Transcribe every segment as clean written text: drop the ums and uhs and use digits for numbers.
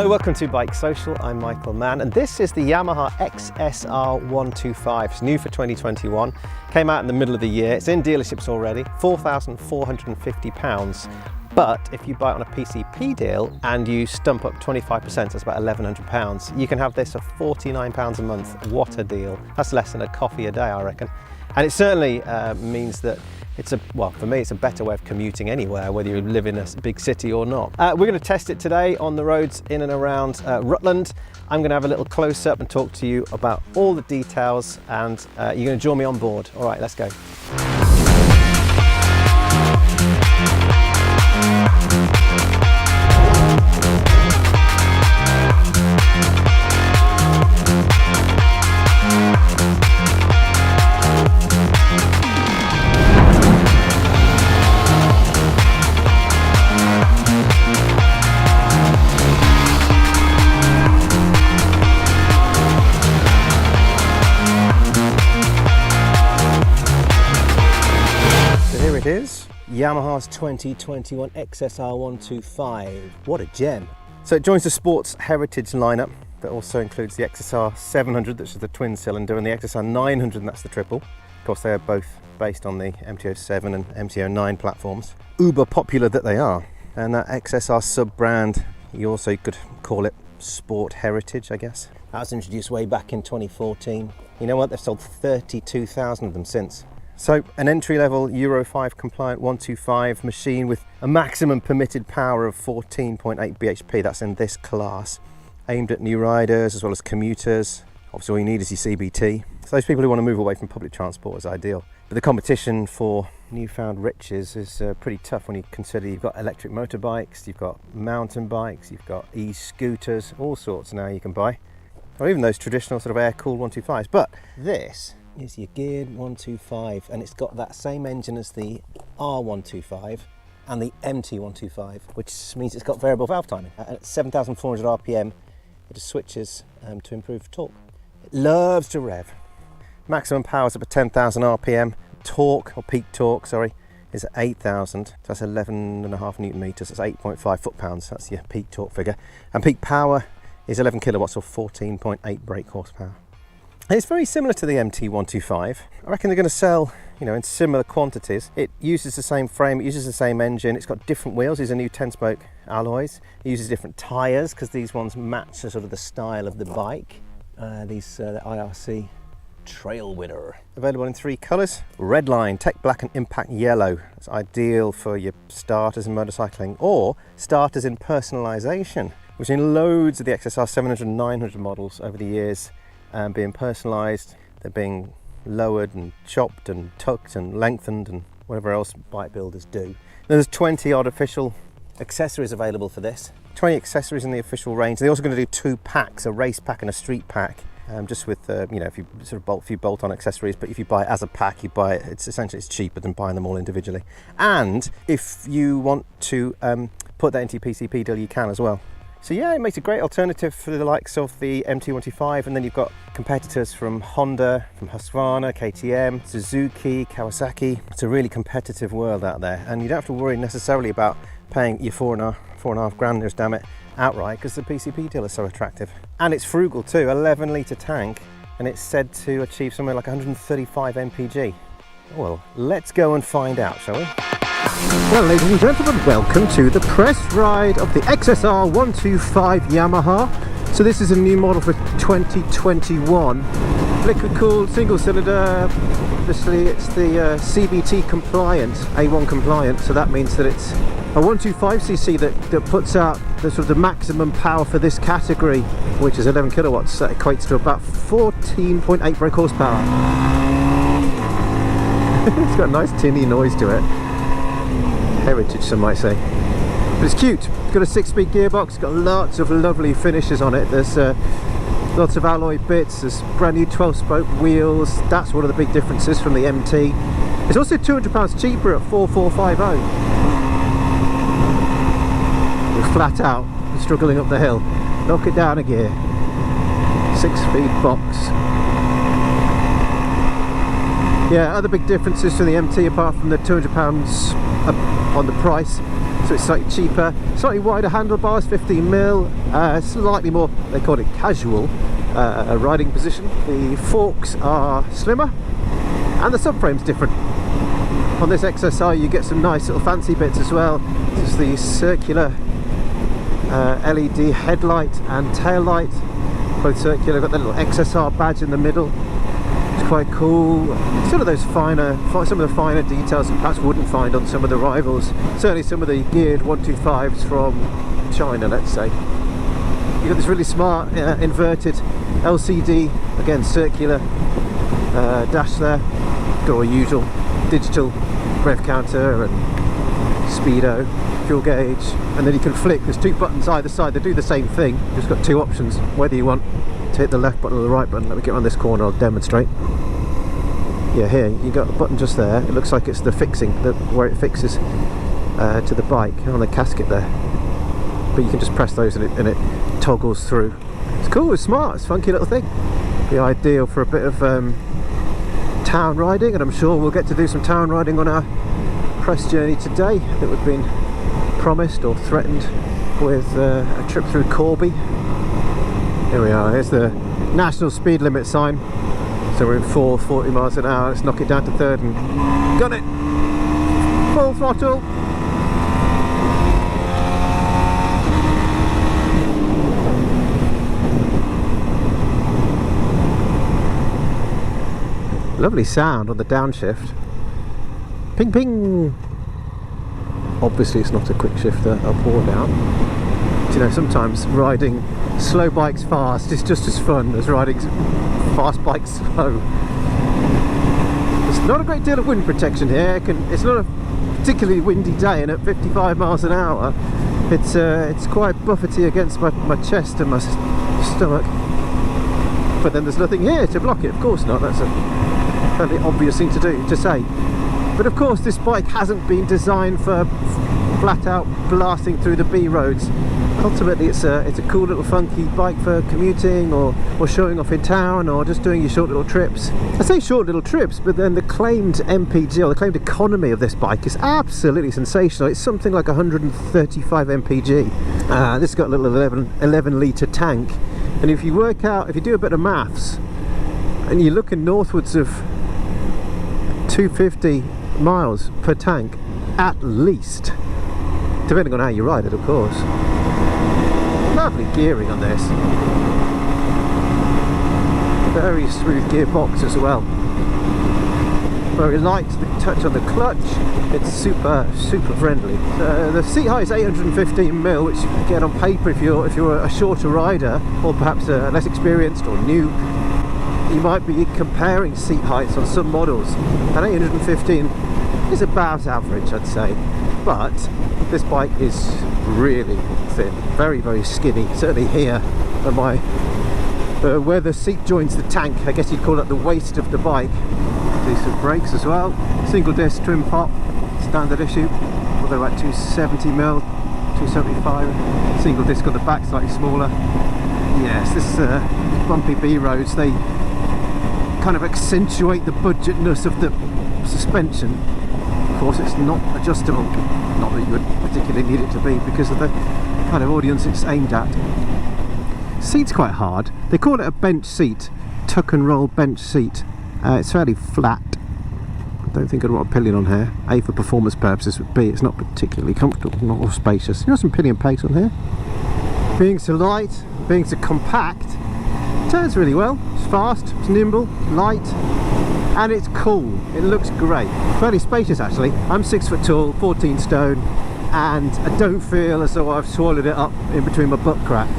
Hello, welcome to BikeSocial. I'm Michael Mann, and this is the Yamaha XSR125. It's new for 2021. Came out in the middle of the year. It's in dealerships already, £4,450. But if you buy it on a PCP deal and you stump up 25%, that's about £1,100. You can have this for £49 a month. What a deal. That's less than a coffee a day, I reckon. And it certainly means that for me, it's a better way of commuting anywhere, whether you live in a big city or not. We're going to test it today on the roads in and around Rutland. I'm going to have a little close up and talk to you about all the details, and you're going to join me on board. All right, let's go. It is Yamaha's 2021 XSR125. What a gem. So it joins the Sports Heritage lineup that also includes the XSR700, which is the twin cylinder, and the XSR900, and that's the triple. Of course, they are both based on the MT-07 and MT-09 platforms. Uber popular that they are. And that XSR sub-brand, you also could call it Sport Heritage, I guess. That was introduced way back in 2014. You know what? They've sold 32,000 of them since. So an entry-level Euro 5 compliant 125 machine with a maximum permitted power of 14.8 bhp, that's in this class, aimed at new riders as well as commuters. Obviously all you need is your CBT. So those people who want to move away from public transport is ideal. But the competition for newfound riches is pretty tough when you consider you've got electric motorbikes, you've got mountain bikes, you've got e-scooters, all sorts now you can buy. Or even those traditional sort of air-cooled 125s. But this is your geared 125, and it's got that same engine as the R125 and the MT125, which means it's got variable valve timing. At 7,400 RPM, it just switches to improve torque. It loves to rev. Maximum power is up at 10,000 RPM. Torque, or peak torque, sorry, is at 8,000. So that's 11.5 Newton meters. That's 8.5 foot-pounds. That's your peak torque figure. And peak power is 11 kilowatts, or 14.8 brake horsepower. And it's very similar to the MT125. I reckon they're going to sell, in similar quantities. It uses the same frame, it uses the same engine, it's got different wheels. These are new 10-spoke alloys. It uses different tyres because these ones match the sort of the style of the bike. The IRC Trail Winner. Available in 3 colours: red line, tech black and impact yellow. It's ideal for your starters in motorcycling or starters in personalisation. We've seen loads of the XSR 700 and 900 models over the years being personalised. They're being lowered and chopped and tucked and lengthened and whatever else bike builders do. There's 20 odd official accessories available for this. 20 accessories in the official range. They're also going to do 2 packs, a race pack and a street pack, just with if you sort of bolt on accessories. But if you buy it as a pack, you buy it. It's cheaper than buying them all individually. And if you want to put that into your PCP deal, you can as well. So yeah, it makes a great alternative for the likes of the MT125, and then you've got competitors from Honda, from Husqvarna, KTM, Suzuki, Kawasaki. It's a really competitive world out there, and you don't have to worry necessarily about paying your four and a half grand, damn it, outright, because the PCP deal is so attractive. And it's frugal too, 11-litre tank, and it's said to achieve somewhere like 135 mpg. Well, let's go and find out, shall we? Well, ladies and gentlemen, welcome to the press ride of the XSR125 Yamaha. So this is a new model for 2021. Liquid cooled, single cylinder. Obviously it's the CBT compliant, A1 compliant, so that means that it's a 125cc that puts out the sort of the maximum power for this category, which is 11 kilowatts. That equates to about 14.8 brake horsepower. It's got a nice tinny noise to it. Heritage, some might say, but it's cute. It's got a 6-speed gearbox. It's got lots of lovely finishes on it. There's lots of alloy bits. There's brand new 12-spoke wheels. That's one of the big differences from the MT. It's also £200 cheaper at 4,450. We're flat out, struggling up the hill. Knock it down a gear. 6-speed box. Yeah, other big differences to the MT apart from the £200 up on the price so it's slightly cheaper, slightly wider handlebars, 15mm, slightly more, they call it casual riding position. The forks are slimmer and the subframe's different. On this XSR you get some nice little fancy bits as well. There's the circular LED headlight and tail light, both circular. Got that little XSR badge in the middle. It's quite cool. Some of those finer, some of the finer details you perhaps wouldn't find on some of the rivals. Certainly some of the geared 125s from China, let's say. You've got this really smart inverted LCD, again circular dash there. Got all usual digital rev counter and speedo, fuel gauge, and then you can flick. There's two buttons either side, they do the same thing. You've just got two options, whether you want to hit the left button or the right button. Let me get on this corner, I'll demonstrate. Yeah, here you got a button just there. It looks like it's the fixing, where it fixes to the bike on the casket there. But you can just press those and it toggles through. It's cool, it's smart, it's a funky little thing. Be ideal for a bit of town riding, and I'm sure we'll get to do some town riding on our press journey today that we've been promised or threatened with a trip through Corby. Here we are, here's the national speed limit sign. So we're in 40 miles an hour. Let's knock it down to third and gun it! Full throttle! Lovely sound on the downshift. Ping ping! Obviously it's not a quick shifter up or down. But, you know, sometimes riding slow bikes fast is just as fun as riding fast bikes slow. There's not a great deal of wind protection here. It's not a particularly windy day, and at 55 miles an hour it's quite buffety against my chest and my stomach. But then there's nothing here to block it, of course not. That's a fairly obvious thing to say. But of course this bike hasn't been designed for flat out blasting through the B roads. Ultimately it's a cool little funky bike for commuting or showing off in town or just doing your short little trips. I say short little trips, but then the claimed MPG or the claimed economy of this bike is absolutely sensational. It's something like 135 MPG. This has got a little 11 litre tank, and if you do a bit of maths and you're looking northwards of 250 miles per tank at least, depending on how you ride it, of course. Lovely gearing on this, very smooth gearbox as well, very light to the touch on the clutch. It's super friendly. The seat height is 815mm, which again on paper, if you're a shorter rider or perhaps less experienced or new, you might be comparing seat heights on some models, and 815 is about average, I'd say. But this bike is really thin, very skinny. Certainly here at my where the seat joins the tank, I guess you'd call it the waist of the bike. Decent brakes as well. Single disc trim pop, standard issue. Although at 270mm, 275. Single disc on the back, slightly smaller. Yes, this bumpy B roads, they kind of accentuate the budgetness of the suspension. Of course it's not adjustable, not that you would particularly need it to be because of the kind of audience it's aimed at. Seat's quite hard. They call it a bench seat, tuck and roll bench seat. It's fairly flat. I don't think I'd want a pillion on here. A, for performance purposes, but B, it's not particularly comfortable, not spacious. You know, some pillion pace on here. Being so light, being so compact, turns really well. It's fast, it's nimble, light, and it's cool. It looks great. Fairly spacious actually. I'm 6 foot tall, 14 stone, and I don't feel as though I've swallowed it up in between my butt crack.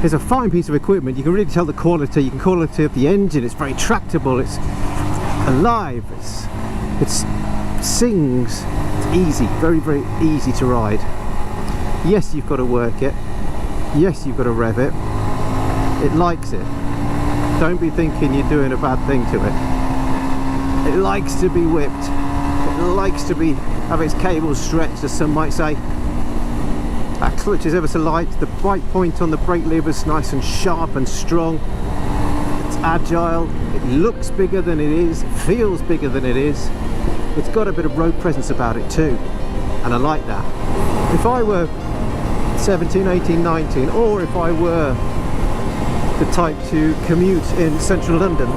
It's a fine piece of equipment. You can really tell the quality. You can quality of the engine. It's very tractable. It's alive. It sings. It's easy. Very easy to ride. Yes, you've got to work it. Yes, you've got to rev it. It likes it. Don't be thinking you're doing a bad thing to it. It likes to be whipped. It likes to have its cables stretched, as some might say. That clutch is ever so light. The bite point on the brake lever is nice and sharp and strong. It's agile. It looks bigger than it is. It feels bigger than it is. It's got a bit of road presence about it too, and I like that. If I were 17, 18, 19, or if I were the type to commute in central London,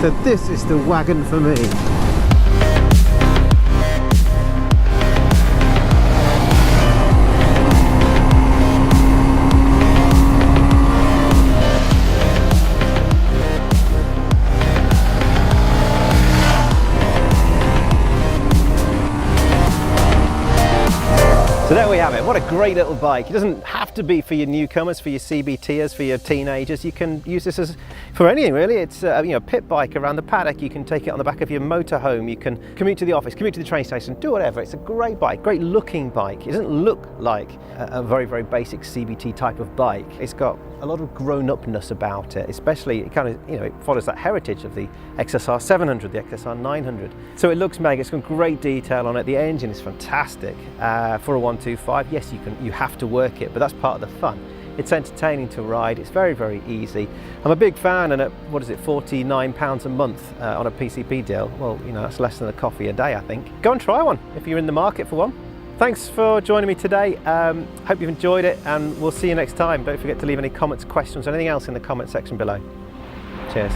then this is the wagon for me. So there we have it. What a great little bike. It doesn't have to be for your newcomers, for your CBTers, for your teenagers. You can use this as for anything really. It's a pit bike around the paddock. You can take it on the back of your motorhome. You can commute to the office, commute to the train station, do whatever. It's a great bike, great looking bike. It doesn't look like a very, very basic CBT type of bike. It's got a lot of grown-upness about it, especially it kind of, it follows that heritage of the XSR700, the XSR900. So it looks mega. It's got great detail on it. The engine is fantastic for a 125. Yes, you have to work it, but that's part of the fun. It's entertaining to ride. It's very, very easy. I'm a big fan, and at £49 a month on a PCP deal, well, that's less than a coffee a day, I think. Go and try one if you're in the market for one. Thanks for joining me today. Hope you've enjoyed it, and we'll see you next time. Don't forget to leave any comments, questions, or anything else in the comment section below. Cheers.